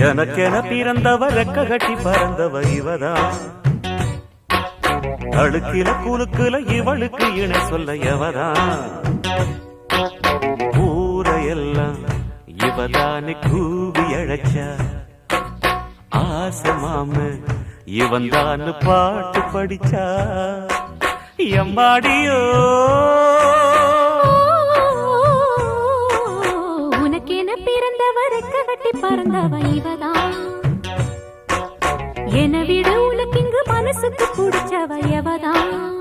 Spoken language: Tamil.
எனக்கென பிறந்தவ ரெக்க கட்டி பறந்தவ இவதான். அழுக்கில குலுக்குல இவளுக்கு இணை சொல்ல எவதான். ஊரையெல்லாம் இவதானே கூவி அழைச்சா. ஆசை மாம இவன் தான் பாட்டு படிச்சா. எம்மாடியோ உனக்கென பிறந்தவ ரெக்க கட்டி பறந்தவ இவதான். என விட உனக்கு இங்கு மனசுக்கு பிடிச்சவ எவதான்.